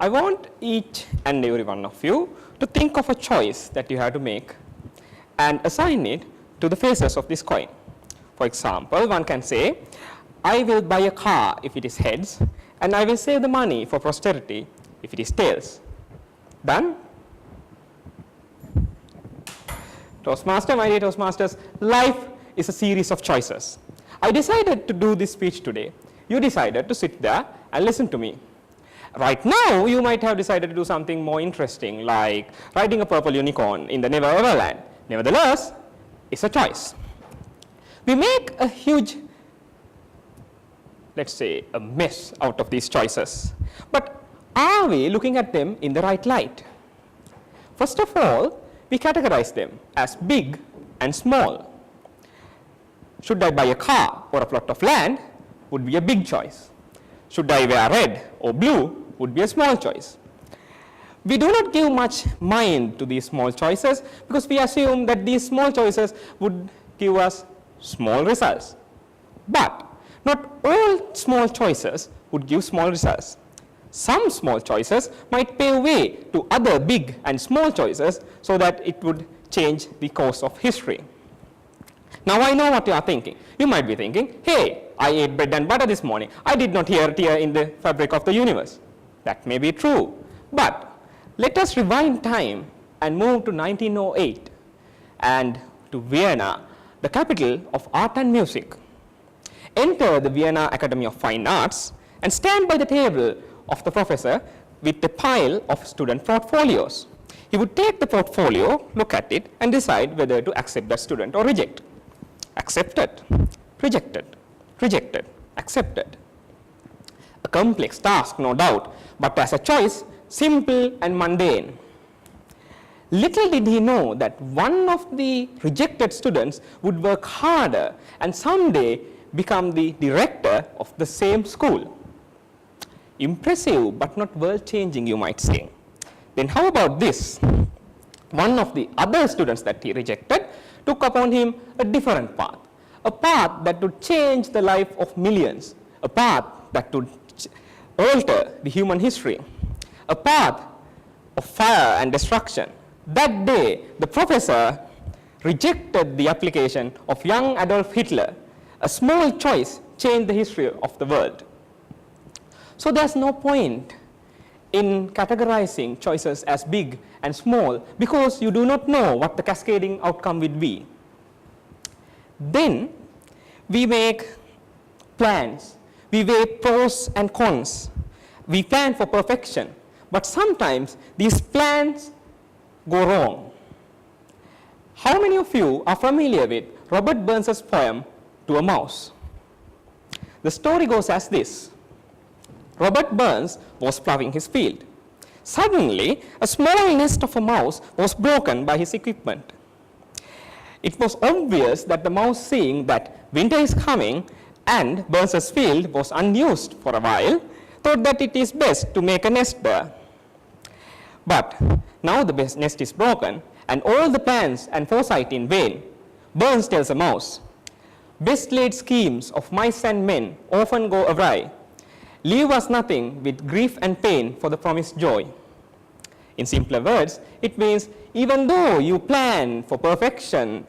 I want each and every one of you to think of a choice that you have to make and assign it to the faces of this coin. For example, one can say, I will buy a car if it is heads, and I will save the money for posterity if it is tails. Done? Toastmaster, my dear Toastmasters, life is a series of choices. I decided to do this speech today. You decided to sit there and listen to me. Right now, you might have decided to do something more interesting, like riding a purple unicorn in the Never Ever Land. Nevertheless, it's a choice. We make a huge, let's say, a mess out of these choices. But are we looking at them in the right light? First of all, we categorize them as big and small. Should I buy a car or a plot of land would be a big choice. Should I wear red or blue would be a small choice. We do not give much mind to these small choices because we assume that these small choices would give us small results. But not all small choices would give small results. Some small choices might pave way to other big and small choices so that it would change the course of history. Now I know what you are thinking. You might be thinking, hey, I ate bread and butter this morning. I did not hear a tear in the fabric of the universe. That may be true. But let us rewind time and move to 1908 and to Vienna, the capital of art and music. Enter the Vienna Academy of Fine Arts and stand by the table of the professor with a pile of student portfolios. He would take the portfolio, look at it, and decide whether to accept that student or reject. Accepted, rejected, rejected, accepted. A complex task, no doubt, but as a choice, simple and mundane. Little did he know that one of the rejected students would work harder and someday become the director of the same school. Impressive, but not world-changing, you might say. Then how about this? One of the other students that he rejected took upon him a different path, a path that would change the life of millions, a path that would alter the human history, a path of fire and destruction. That day, the professor rejected the application of young Adolf Hitler. A small choice changed the history of the world. So there's no point in categorizing choices as big and small because you do not know what the cascading outcome would be. Then we make plans. We weigh pros and cons. We plan for perfection. But sometimes these plans go wrong. How many of you are familiar with Robert Burns's poem, To a Mouse? The story goes as this. Robert Burns was plowing his field. Suddenly, a small nest of a mouse was broken by his equipment. It was obvious that the mouse, seeing that winter is coming and Burns's field was unused for a while, thought that it is best to make a nest there. But now the nest is broken and all the plans and foresight in vain. Burns tells a mouse, best laid schemes of mice and men often go awry. Leave us nothing with grief and pain for the promised joy. In simpler words, it means even though you plan for perfection,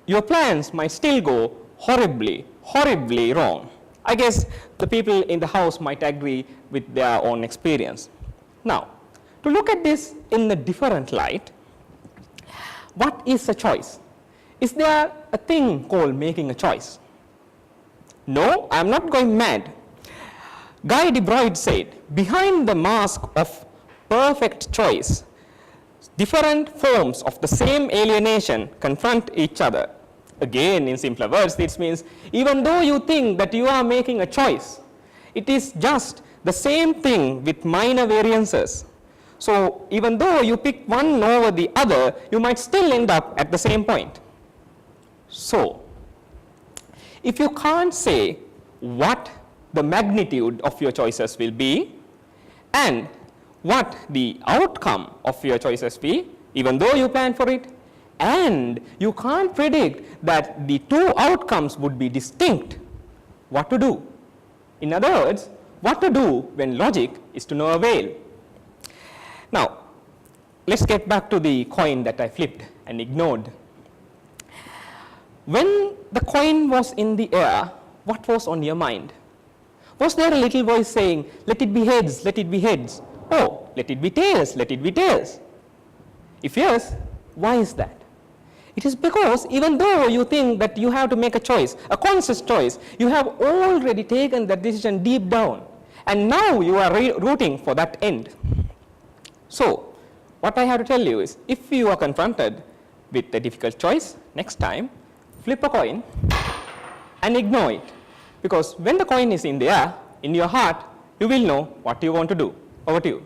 your plans might still go horribly, horribly wrong. I guess the people in the house might agree with their own experience. Now, to look at this in a different light, what is a choice? Is there a thing called making a choice? No, I am not going mad. Guy Debroyd said, behind the mask of perfect choice, different forms of the same alienation confront each other. Again, in simpler words, this means even though you think that you are making a choice, it is just the same thing with minor variances. So even though you pick one over the other, you might still end up at the same point. So if you can't say what the magnitude of your choices will be and what the outcome of your choices be, even though you plan for it, and you can't predict that the two outcomes would be distinct, what to do? In other words, what to do when logic is to no avail? Now, let's get back to the coin that I flipped and ignored. When the coin was in the air, what was on your mind? Was there a little voice saying, let it be heads, let it be heads? Oh, let it be tails, let it be tails. If yes, why is that? It is because even though you think that you have to make a choice, a conscious choice, you have already taken that decision deep down, and now you are rooting for that end. So, what I have to tell you is, if you are confronted with a difficult choice, next time, flip a coin and ignore it. Because when the coin is in the air, in your heart, you will know what you want to do. Over to you.